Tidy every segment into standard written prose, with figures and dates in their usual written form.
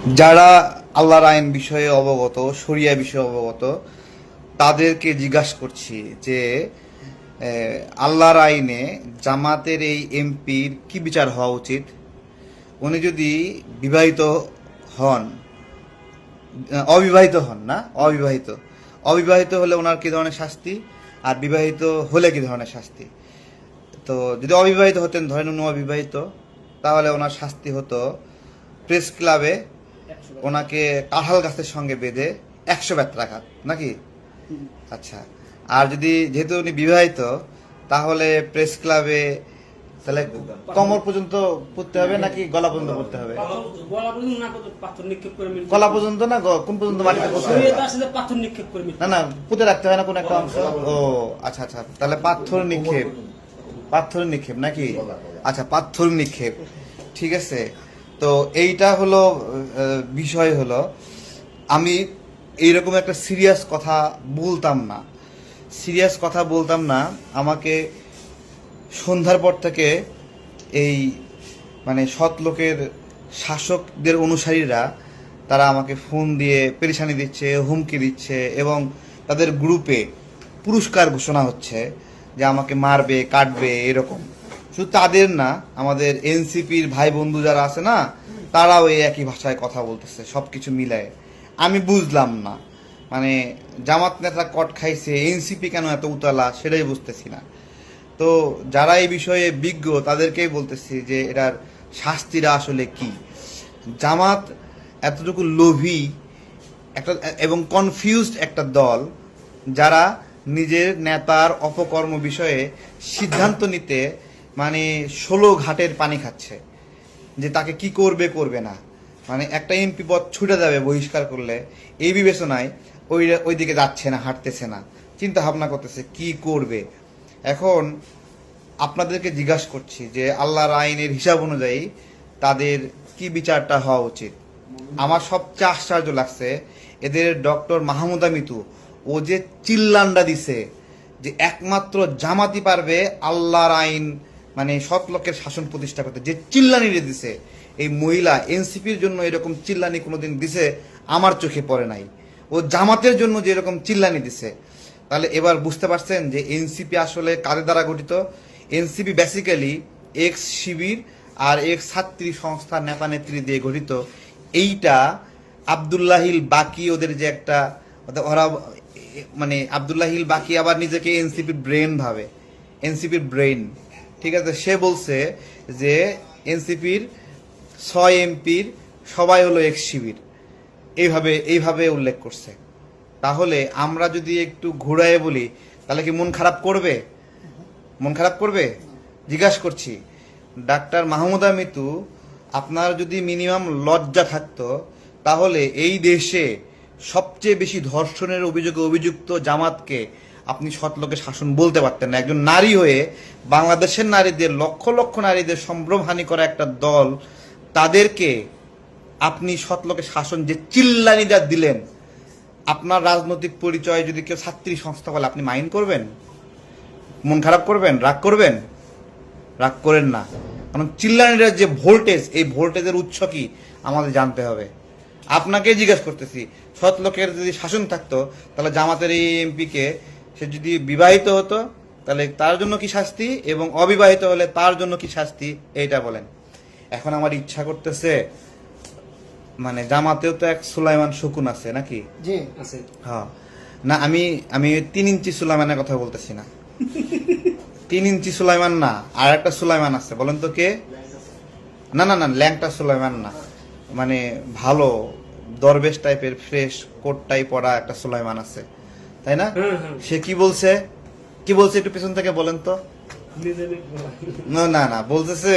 যারা আল্লাহর আইন বিষয়ে অবগত, শরিয়া বিষয়ে অবগত, তাদেরকে জিজ্ঞাসা করছি যে আল্লাহর আইনে জামাতের এই এমপির কি বিচার হওয়া উচিত। উনি যদি বিবাহিত হন, অবিবাহিত হন না, অবিবাহিত অবিবাহিত হলে ওনার কি ধরনের শাস্তি, আর বিবাহিত হলে কি ধরনের শাস্তি। তো যদি অবিবাহিত হতেন, ধরেন উনি অবিবাহিত, তাহলে ওনার শাস্তি হতো প্রেস ক্লাবে ওনাকে কাঁঠাল গাছের সঙ্গে বেঁধে 100 বেত্রাঘাত নাকি। আচ্ছা, আর যদি যেহেতু উনি বিবাহিত, তাহলে প্রেস ক্লাবে তাহলে কোমর পর্যন্ত পড়তে হবে নাকি গলা পর্যন্ত পড়তে হবে? গলা পর্যন্ত না, কোন পর্যন্ত মাটিতে পড়তে হবে? না না, পুঁতে রাখতে হয় না কোন একটা অংশ? ও আচ্ছা আচ্ছা, তাহলে পাথর নিক্ষেপ, পাথর নিক্ষেপ নাকি। আচ্ছা, পাথর নিক্ষেপ, ঠিক আছে। তো এইটা হলো বিষয় হলো, আমি এইরকম একটা সিরিয়াস কথা বলতাম না। আমাকে সন্ধ্যার পর থেকে এই মানে সৎ লোকের শাসকদের অনুসারীরা তারা আমাকে ফোন দিয়ে পেরেশানি দিচ্ছে, হুমকি দিচ্ছে, এবং তাদের গ্রুপে পুরস্কার ঘোষণা হচ্ছে যে আমাকে মারবে, কাটবে, এরকম। শুধু তাদের না, আমাদের এনসিপির ভাই বন্ধু যারা আছে না, তারাও এই একই ভাষায় কথা বলতেছে, সব কিছু মিলায়। আমি বুঝলাম না, মানে জামাত নেতা কট খাইছে, এনসিপি কেন এত উতলা, সেটাই বুঝতেছি না। তো যারা এই বিষয়ে বিজ্ঞ তাদেরকেই বলতেছি যে এটার শাস্তিরা আসলে কি। জামাত এতটুকু লোভী একটা এবং কনফিউজড একটা দল, যারা নিজের নেতার অপকর্ম বিষয়ে সিদ্ধান্ত নিতে মানে 16 ঘাটের পানি খাচ্ছে, যে তাকে কি করবে করবে না। মানে একটা এমপি পদ ছুটে যাবে বহিষ্কার করলে, এই বিবেচনায় ওই দিকে যাচ্ছে না, হাঁটতেছে না, চিন্তা ভাবনা করতেছে কি করবে। এখন আপনাদেরকে জিজ্ঞাসা করছি যে আল্লাহর আইনের হিসাব অনুযায়ী তাদের কি বিচারটা হওয়া উচিত। আমার সবচেয়ে আশ্চর্য লাগছে এদের ডক্টর মাহমুদা মিতু, ও যে চিল্লান্ডা দিছে যে একমাত্র জামাতি পারবে আল্লাহর আইন মানে সৎ লোকের শাসন প্রতিষ্ঠা করতে, যে চিল্লানি দিছে। এই মহিলা এনসিপির জন্য এরকম চিল্লানি কোনোদিন দিছে আমার চোখে পড়ে নাই। ও জামাতের জন্য যে এরকম চিল্লানি দিছে, তাহলে এবার বুঝতে পারছেন যে এনসিপি আসলে কাদের দ্বারা গঠিত। এনসিপি বেসিক্যালি এক্স শিবির আর এক্স ছাত্রী সংস্থার নেতা নেত্রী দিয়ে গঠিত। এইটা আব্দুল্লাহিল বাকি ওদের যে একটা, ওরা মানে আব্দুল্লাহিল বাকি আবার নিজেকে এনসিপির ব্রেন ভাবে, এনসিপির ব্রেন, ঠিক আছে। সে বলছে যে এনসিপির 6 এমপির সবাই হলো এক্স শিবির, এইভাবে উল্লেখ করছে। তাহলে আমরা যদি একটু ঘুরায়ে বলি, তাহলে কি মন খারাপ করবে? মন খারাপ করবে? জিজ্ঞাসা করছি ডাক্তার মাহমুদা মিতু, আপনার যদি মিনিমাম লজ্জা থাকতো, তাহলে এই দেশে সবচেয়ে বেশি ধর্ষণের অভিযোগে অভিযুক্ত জামাতকে আপনি সৎলোকের শাসন বলতে পারতেন না। একজন নারী হয়ে বাংলাদেশের নারীদের, লক্ষ লক্ষ নারীদের সম্ভ্রমহানি করা একটা দল, তাদেরকে আপনি সৎলোকের শাসন যে চিল্লানিটা দিলেন, আপনার রাজনৈতিক পরিচয় যদি কেউ ছাত্রী সংস্থা বলে, আপনি মাইন্ড করবেন? মন খারাপ করবেন? রাগ করবেন? রাগ করেন না, কারণ চিল্লানির যে ভোল্টেজ, এই ভোল্টেজের উৎস কি আমাদের জানতে হবে। আপনাকে জিজ্ঞাসা করতেছি, সৎ লোকের যদি শাসন থাকতো, তাহলে জামাতের এই এমপিকে, সে যদি বিবাহিত হতো তাহলে তার জন্য কি শাস্তি, এবং অবিবাহিত হলে তার জন্য কি শাস্তি, এইটা বলেন। এখন আমার ইচ্ছা করতেছে, মানে জামাতেও তো এক সুলাইমান শকুন আছে নাকি? জি আছে। হ্যাঁ, না আমি 3 ইঞ্চি সুলাইমানের কথা বলতেছি না। 3 ইঞ্চি সুলাইমান না, আর একটা সুলাইমান আছে, বলেন তো কে? না না না, ল্যাংটা সুলাইমান না, মানে ভালো দরবেশ টাইপের ফ্রেশ কোটটাই পরা একটা সুলাইমান আছে, তাই না? সে কি বলছে একটু পেছন থেকে বলেন তো। না না না, বলতেছে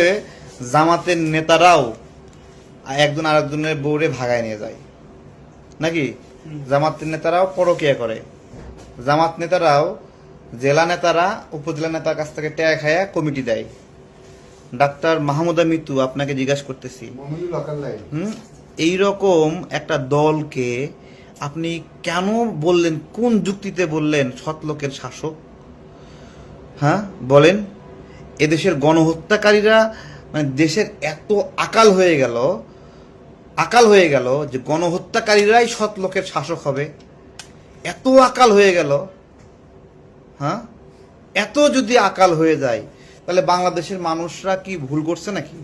জামাতের নেতারাও একজন আরেকজনের বউরে ভাগায় নিয়ে যায় নাকি। জামাতের নেতারাও পরকিয়া করে, জামাত নেতারাও, জেলা নেতারা উপজেলা নেতার কাছ থেকে টাকা খায়া কমিটি দেয়। ডাক্তার মাহমুদা মিতু, আপনাকে জিজ্ঞাসা করতেছি, এইরকম একটা দলকে আপনি কেন বললেন, কোন যুক্তিতে বললেন সৎলোকের শাসক? হ্যাঁ বলেন। এদেশের গণহত্যাকারীরা, মানে দেশের এত আকাল হয়ে গেল, আকাল হয়ে গেল যে গণহত্যাকারীরাই সৎ লোকের শাসক হবে, এত আকাল হয়ে গেল, হ্যাঁ, এত যদি আকাল হয়ে যায় তাহলে বাংলাদেশের মানুষরা কি ভুল করছে নাকি?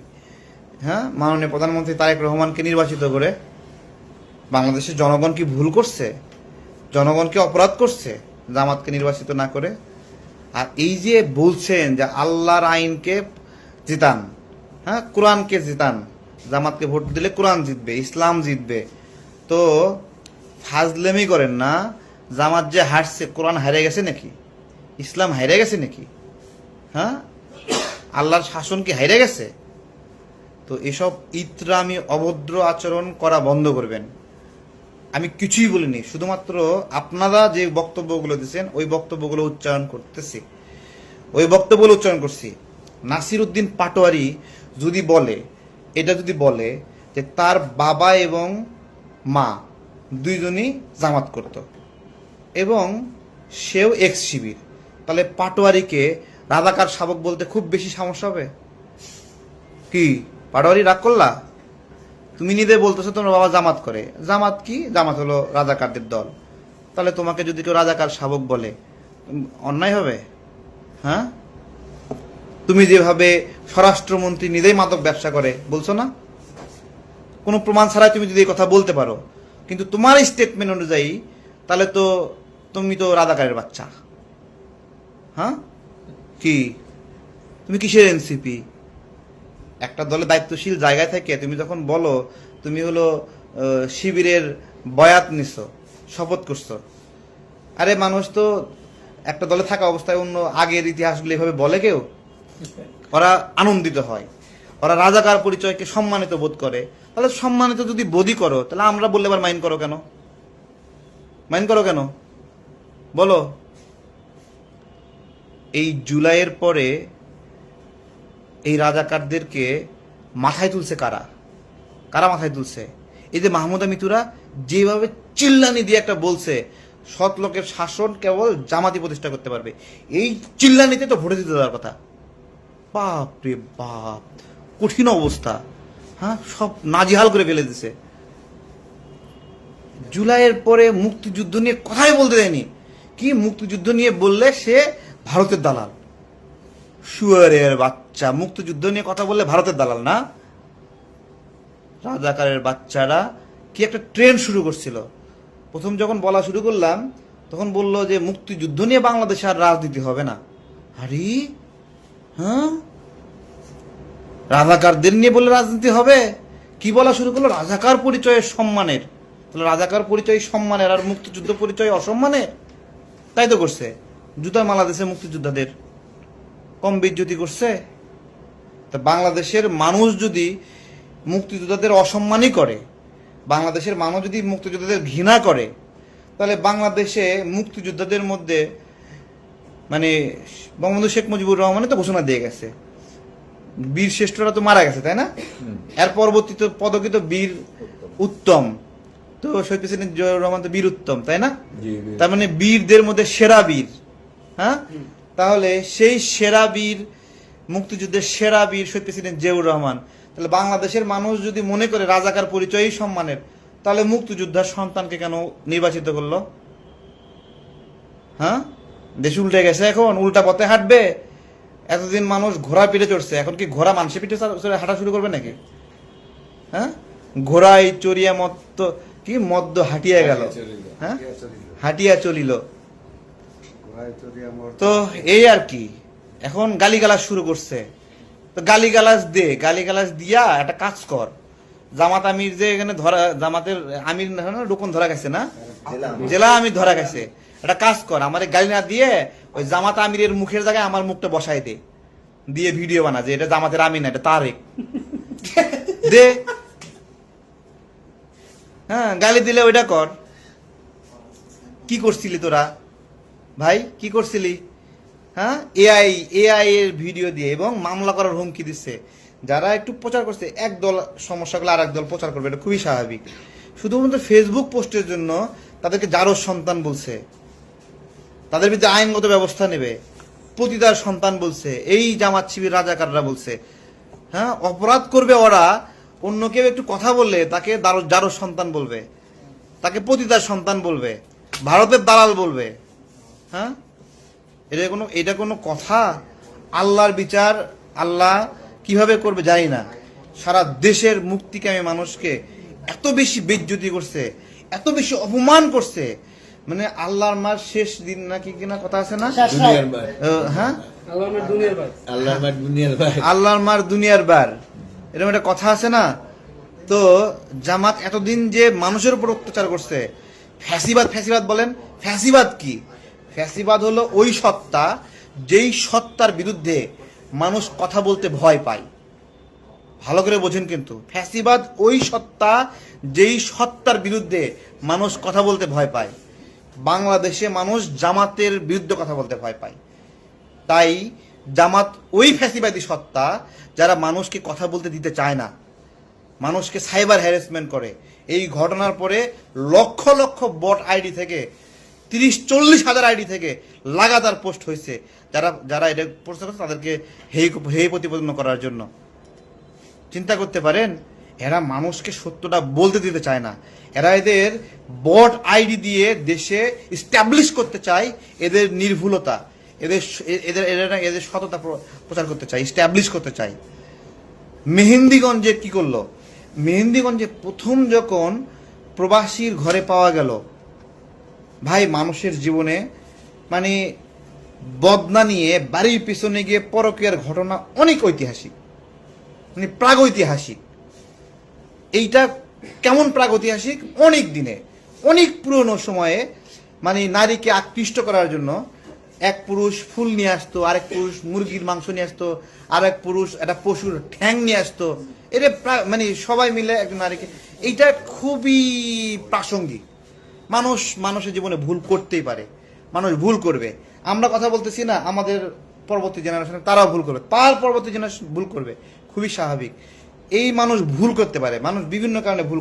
হ্যাঁ, মাননীয় প্রধানমন্ত্রী তারেক রহমানকে নির্বাচিত করে বাংলাদেশের জনগণ কি ভুল করছে? জনগণ কি অপরাধ করছে জামাতকে নির্বাচিত না করে? আর এই যে বলছেন যে আল্লাহর আইনকে জিতান, হ্যাঁ, কোরআনকে জিতান, জামাতকে ভোট দিলে কোরআন জিতবে, ইসলাম জিতবে, তো ফাজলেমি করেন না। জামাত যে হারছে, কোরআন হারে গেছে নাকি? ইসলাম হাইরে গেছে নাকি? হ্যাঁ, আল্লাহর শাসন কি হাইরে গেছে? তো এসব ইতরামি অভদ্র আচরণ করা বন্ধ করবেন। আমি কিছুই বলিনি, শুধুমাত্র আপনারা যে বক্তব্যগুলো দিচ্ছেন ওই বক্তব্যগুলো উচ্চারণ করতেছি, ওই বক্তব্যগুলো উচ্চারণ করছি। নাসির উদ্দিন পাটোয়ারি যদি বলে, এটা যদি বলে যে তার বাবা এবং মা দুইজনই জামাত করত এবং সেও এক্স শিবির, তাহলে পাটোয়ারিকে রাজাকার শাবক বলতে খুব বেশি সমস্যা হবে কি? পাটোয়ারি রাগ করলা? তুমি নিজে বলতেছো তোমার বাবা জামাত করে, জামাত কি? জামাত হলো রাজাকারদের দল, তাহলে তোমাকে যদি কেউ রাজাকার শাবক বলে অন্যায় হবে? হ্যাঁ, তুমি যেভাবে স্বরাষ্ট্রমন্ত্রী নিজেই মাদক ব্যবসা করে বলছো না, কোনো প্রমাণ ছাড়াই তুমি যদি এই কথা বলতে পারো, কিন্তু তোমার স্টেটমেন্ট অনুযায়ী তাহলে তো তুমি তো রাজাকারের বাচ্চা। হ্যাঁ, কি তুমি কিসের এনসিপি? একটা দলে দায়িত্বশীল জায়গায় থেকে তুমি যখন বলো তুমি হলো শিবিরের বয়াত নিছো, শপথ করছো, আরে মানুষ তো একটা দলে থাকা অবস্থায় অন্য আগের ইতিহাসগুলো এভাবে বলে কেউ? ওরা আনন্দিত হয়, ওরা রাজাকার পরিচয়কে সম্মানিত বোধ করে। তাহলে সম্মানিত যদি বোধই করো, তাহলে আমরা বললে আবার মাইন্ড করো কেন? মাইন্ড করো কেন বলো? এই জুলাইয়ের পরে এই রাজাকারদেরকে মাথায় তুলছে কারা? কারা মাথায় তুলছে? এই যে মাহমুদা মিতুরা যেভাবে চিল্লানি দিয়ে একটা বলছে সৎ লোকের শাসন কেবল জামাতি প্রতিষ্ঠা করতে পারবে, এই চিল্লানিতে তো ভোটে দিতে দেওয়ার কথা। বাপ রে বাপ, কঠিন অবস্থা। হ্যাঁ, সব নাজিহাল করে ফেলে দিছে। জুলাইয়ের পরে মুক্তিযুদ্ধ নিয়ে কথাই বলতে দেয়নি। কি মুক্তিযুদ্ধ নিয়ে বললে সে ভারতের দালাল? শুয়ারের বাচ্চা, মুক্তিযুদ্ধ নিয়ে কথা বললে ভারতের দালাল না? রাজাকারের বাচ্চারা কি একটা ট্রেন্ড শুরু করছিল। প্রথম যখন বলা শুরু করলাম তখন বলল যে মুক্তিযুদ্ধ নিয়ে বাংলাদেশে আর রাজনীতি হবে না। আরে হ্যাঁ, রাজাকারদের নিয়ে বলে রাজনীতি হবে? কি বলা শুরু করলো? রাজাকার পরিচয়ের সম্মানের। তাহলে রাজাকার পরিচয় সম্মানের আর মুক্তিযুদ্ধ পরিচয় অসম্মানের? তাই তো করছে, জুতার মালা দিছে মুক্তিযোদ্ধাদের, কম বেইজ্জতি করছে। তা বাংলাদেশের মানুষ যদি মুক্তিযোদ্ধাদের অসম্মানই করে, বাংলাদেশের মানুষ যদি মুক্তিযোদ্ধাদের ঘৃণা করে, তাহলে বাংলাদেশে মুক্তিযোদ্ধাদের মধ্যে মানে বঙ্গবন্ধু শেখ মুজিবুর রহমানের তো ঘোষণা দিয়ে গেছে, বীর শ্রেষ্ঠরা তো মারা গেছে, তাই না? এর পরবর্তীতে পদকিত বীর উত্তম, তো শহীদ প্রেসিডেন্ট জিয়াউর রহমান তো বীর উত্তম, তাই না? তার মানে বীরদের মধ্যে সেরা বীর। হ্যাঁ, তাহলে সেই সেরা বীর, মুক্তিযুদ্ধের সেরা বীর শহীদ প্রেসিডেন্ট জিয়াউর রহমান, তাহলে বাংলাদেশের মানুষ যদি মনে করে রাজাকার পরিচয়ই সম্মানের, তাহলে মুক্তিযোদ্ধার সন্তানকে কেন নির্বাচিত করলো? হ্যাঁ, দেশ উল্টে গেছে, এখন উল্টা পথে হাঁটবে। এতদিন মানুষ ঘোড়া পিঠে চড়ছে, এখন কি ঘোড়া মানুষের পিঠে হাঁটা শুরু করবে নাকি? হ্যাঁ, ঘোড়ায় চড়িয়া মত্ত কি মদ্য হাঁটিয়া গেল, হ্যাঁ, হাঁটিয়া চলিল। তো এই আর কি, এখন গালিগালাজ শুরু করছে। তো গালিগালাজ দে, গালিগালাজ দিয়া একটা কাজ কর। জামাত আমির যে এখানে ধরা, জামাতের আমির রোকন ধরা গেছে না, জেলা আমির ধরা গেছে, একটা কাজ কর, আমার গালি না দিয়ে ওই জামাত আমিরের মুখের জায়গায় আমার মুখটা বসাই দে, দিয়ে ভিডিও বানা যে এটা জামাতের আমির না, এটা তারেক দে। হ্যাঁ, গালি দিলে ওইটা কর। কি করছিলি তোরা ভাই, কি করছিলি? হ্যাঁ, এআই এর ভিডিও দিয়ে এবং মামলা করার হুমকি দিচ্ছে। যারা একটু প্রচার করছে, এক দল সমস্যাগুলো আর এক দল প্রচার করবে, এটা খুবই স্বাভাবিক। শুধুমাত্র ফেসবুক পোস্টের জন্য তাদেরকে জারজ সন্তান বলছে, তাদের বিরুদ্ধে আইনগত ব্যবস্থা নেবে, পতিতার সন্তান বলছে, এই জামাত শিবির রাজাকাররা বলছে। হ্যাঁ, অপরাধ করবে ওরা, অন্য কেউ একটু কথা বললে তাকে জারো সন্তান বলবে, তাকে পতিতার সন্তান বলবে, ভারতের দালাল বলবে। হ্যাঁ, এটা কোনো কথা? আল্লাহর বিচার আল্লাহ কিভাবে করবে জানি না। সারা দেশের মুক্তিকামী মানুষকে এত বেশি বেইজ্জতি করছে, এত বেশি অপমান করছে, মানে আল্লাহর মার শেষ দিন নাকি কিনা কথা আছে না? হ্যাঁ, আল্লাহর মার দুনিয়ার বার, এরকম একটা কথা আছে না? তো জামাত এতদিন যে মানুষের উপর অত্যাচার করছে, ফ্যাসিবাদ বলেন। ফ্যাসিবাদ কি? ফ্যাসিবাদ হলো ওই সত্তা যেই সত্তার বিরুদ্ধে মানুষ কথা বলতে ভয় পায়। ভালো করে বোঝেন কিন্তু, ফ্যাসিবাদ ওই সত্তা যেই সত্তার বিরুদ্ধে মানুষ কথা বলতে ভয় পায়। বাংলাদেশে মানুষ জামাতের বিরুদ্ধে কথা বলতে ভয় পায়। তাই জামাত ওই ফ্যাসিবাদী সত্তা যারা মানুষকে কথা বলতে দিতে চায় না, মানুষকে সাইবার হ্যারাসমেন্ট করে। এই ঘটনার পরে লক্ষ লক্ষ বট আইডি থেকে 30-40 হাজার আইডি থেকে লাগাতার পোস্ট হয়েছে, যারা এটা পোস্ট করছে তাদেরকে হেয় প্রতিপন্ন করার জন্য। চিন্তা করতে পারেন, এরা মানুষকে সত্যটা বলতে দিতে চায় না। এরা এদের বট আইডি দিয়ে দেশে স্ট্যাবলিশ করতে চায় এদের নির্ভুলতা, এদের সততা প্রচার করতে চায়, স্ট্যাবলিশ করতে চায়। মেহেন্দিগঞ্জে কি করলো? মেহেন্দিগঞ্জে প্রথম যখন প্রবাসীর ঘরে পাওয়া গেল, ভাই মানুষের জীবনে মানে বদনা নিয়ে বাড়ির পিছনে গিয়ে পরকীয়ার ঘটনা অনেক ঐতিহাসিক, মানে প্রাগৈতিহাসিক। এইটা কেমন প্রাগৈতিহাসিক? অনেক দিনে, অনেক পুরনো সময়ে মানে নারীকে আকৃষ্ট করার জন্য এক পুরুষ ফুল নিয়ে আসতো, আরেক পুরুষ মুরগির মাংস নিয়ে আসতো, আরেক পুরুষ একটা পশুর ঠ্যাং নিয়ে আসতো। এটা মানে সবাই মিলে একজন নারীকে, এইটা খুবই প্রাসঙ্গিক। মানুষের জীবনে ভুল করতেই পারে, মানুষ ভুল করবে। আমরা কথা বলতেছি না, আমাদের পরবর্তী জেনারেশন তারাও ভুল করবে, তার পরবর্তী জেনারেশন ভুল করবে, খুবই স্বাভাবিক। এই মানুষ ভুল করতে পারে, মানুষ বিভিন্ন কারণে ভুল